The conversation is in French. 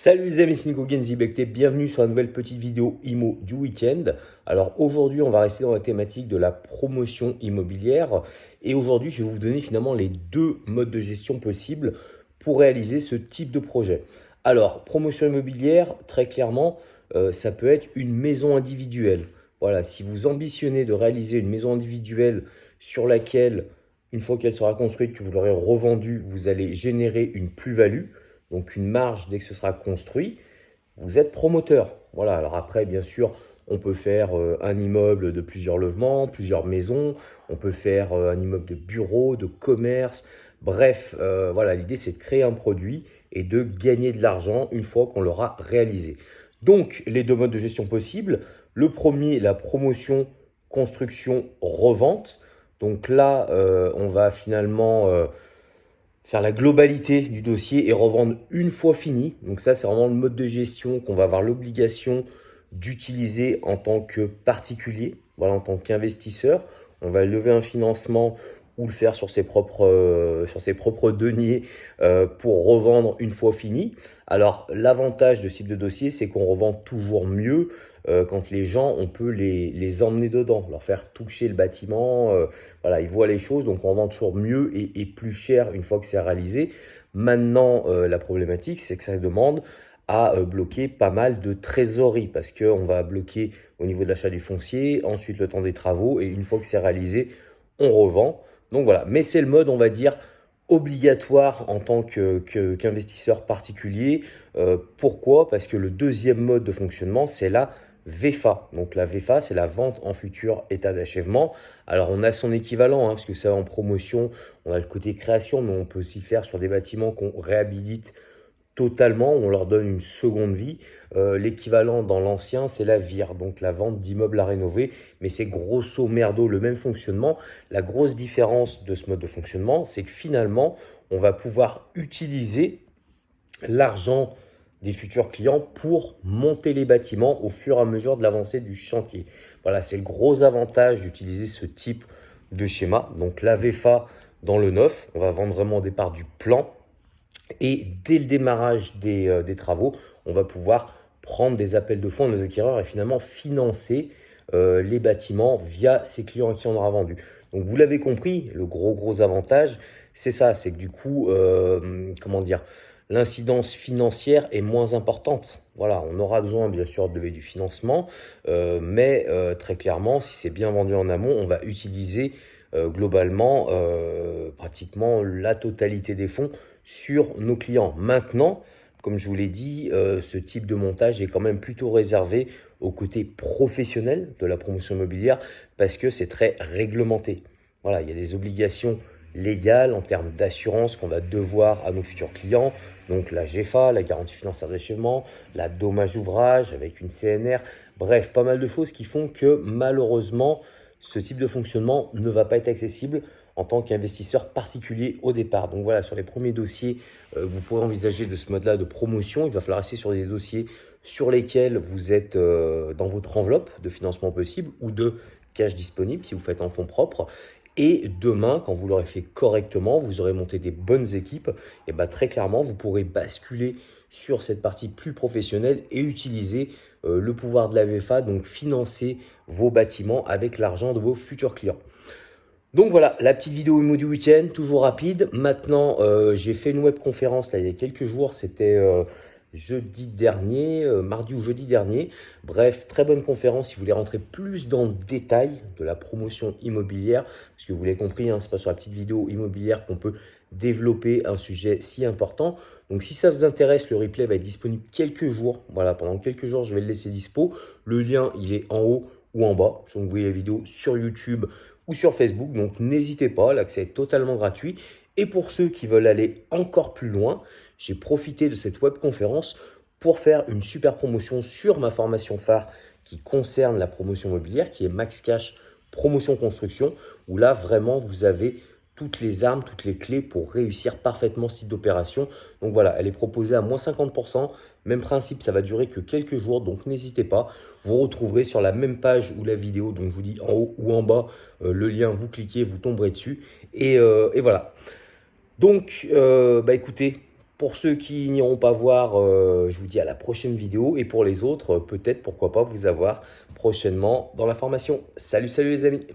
Salut les amis, c'est Nico Genzibekte, bienvenue sur la nouvelle petite vidéo IMO du week-end. Alors aujourd'hui, on va rester dans la thématique de la promotion immobilière et aujourd'hui, je vais vous donner finalement les deux modes de gestion possibles pour réaliser ce type de projet. Alors, promotion immobilière, très clairement, ça peut être une maison individuelle. Voilà, si vous ambitionnez de réaliser une maison individuelle sur laquelle, une fois qu'elle sera construite, que vous l'aurez revendue, vous allez générer une plus-value, donc une marge dès que ce sera construit, vous êtes promoteur. Voilà, alors après, bien sûr, on peut faire un immeuble de plusieurs logements, plusieurs maisons, on peut faire un immeuble de bureau, de commerce, bref, voilà, l'idée c'est de créer un produit et de gagner de l'argent une fois qu'on l'aura réalisé. Donc, les deux modes de gestion possibles, le premier, la promotion, construction, revente. Donc là, on va finalement faire la globalité du dossier et revendre une fois fini. Donc ça, c'est vraiment le mode de gestion qu'on va avoir l'obligation d'utiliser en tant que particulier, voilà, en tant qu'investisseur. On va lever un financement ou le faire sur ses propres deniers pour revendre une fois fini. Alors, l'avantage de ce type de dossier, c'est qu'on revend toujours mieux quand les gens, on peut les emmener dedans, leur faire toucher le bâtiment. Voilà, ils voient les choses, donc on vend toujours mieux et plus cher une fois que c'est réalisé. Maintenant, la problématique, c'est que ça demande à bloquer pas mal de trésorerie parce qu'on va bloquer au niveau de l'achat du foncier, ensuite le temps des travaux et une fois que c'est réalisé, on revend. Donc voilà, mais c'est le mode, on va dire, obligatoire en tant qu'investisseur particulier. Pourquoi? Parce que le deuxième mode de fonctionnement, c'est la VFA. Donc la VFA, c'est la vente en futur état d'achèvement. Alors on a son équivalent, parce que ça en promotion, on a le côté création, mais on peut aussi le faire sur des bâtiments qu'on réhabilite totalement, on leur donne une seconde vie. L'équivalent dans l'ancien, c'est la VIR, donc la vente d'immeubles à rénover, mais c'est grosso merdo le même fonctionnement. La grosse différence de ce mode de fonctionnement, c'est que finalement, on va pouvoir utiliser l'argent des futurs clients pour monter les bâtiments au fur et à mesure de l'avancée du chantier. Voilà, c'est le gros avantage d'utiliser ce type de schéma. Donc la VFA dans le neuf, on va vendre vraiment au départ du plan et dès le démarrage des travaux, on va pouvoir prendre des appels de fonds de nos acquéreurs et finalement financer les bâtiments via ces clients à qui on aura vendu. Donc vous l'avez compris, le gros avantage, c'est ça, c'est que du coup, comment dire, l'incidence financière est moins importante. Voilà, on aura besoin bien sûr de lever du financement, mais très clairement, si c'est bien vendu en amont, on va utiliser globalement pratiquement la totalité des fonds sur nos clients. Maintenant, comme je vous l'ai dit, ce type de montage est quand même plutôt réservé au côté professionnel de la promotion immobilière parce que c'est très réglementé. Voilà, il y a des obligations légales en termes d'assurance qu'on va devoir à nos futurs clients. Donc la GFA, la garantie financière d'achèvement, la dommage ouvrage avec une CNR. Bref, pas mal de choses qui font que malheureusement, ce type de fonctionnement ne va pas être accessible en tant qu'investisseur particulier au départ. Donc voilà, sur les premiers dossiers, vous pourrez envisager de ce mode-là de promotion. Il va falloir rester sur des dossiers sur lesquels vous êtes dans votre enveloppe de financement possible ou de cash disponible si vous faites en fonds propres. Et demain, quand vous l'aurez fait correctement, vous aurez monté des bonnes équipes, et bien très clairement, vous pourrez basculer sur cette partie plus professionnelle et utiliser le pouvoir de la VFA, donc financer vos bâtiments avec l'argent de vos futurs clients. Donc voilà, la petite vidéo IMO du week-end, toujours rapide. Maintenant, j'ai fait une webconférence là, il y a quelques jours, c'était jeudi dernier, mardi ou jeudi dernier. Bref, très bonne conférence si vous voulez rentrer plus dans le détail de la promotion immobilière. Parce que vous l'avez compris, hein, c'est pas sur la petite vidéo immobilière qu'on peut développer un sujet si important. Donc si ça vous intéresse, le replay va être disponible quelques jours. Voilà, pendant quelques jours, je vais le laisser dispo. Le lien, il est en haut ou en bas. Si vous voyez la vidéo sur YouTube ou sur Facebook. Donc n'hésitez pas, l'accès est totalement gratuit. Et pour ceux qui veulent aller encore plus loin, j'ai profité de cette webconférence pour faire une super promotion sur ma formation phare qui concerne la promotion immobilière, qui est Max Cash Promotion Construction, où là vraiment vous avez toutes les armes, toutes les clés pour réussir parfaitement ce type d'opération. Donc voilà, elle est proposée à moins 50%. Même principe, ça va durer que quelques jours, donc n'hésitez pas. Vous retrouverez sur la même page ou la vidéo, donc je vous dis en haut ou en bas, le lien, vous cliquez, vous tomberez dessus. Et voilà. Donc, écoutez, Pour ceux qui n'iront pas voir, je vous dis à la prochaine vidéo. Et pour les autres, peut-être, pourquoi pas, vous avoir prochainement dans la formation. Salut, salut les amis!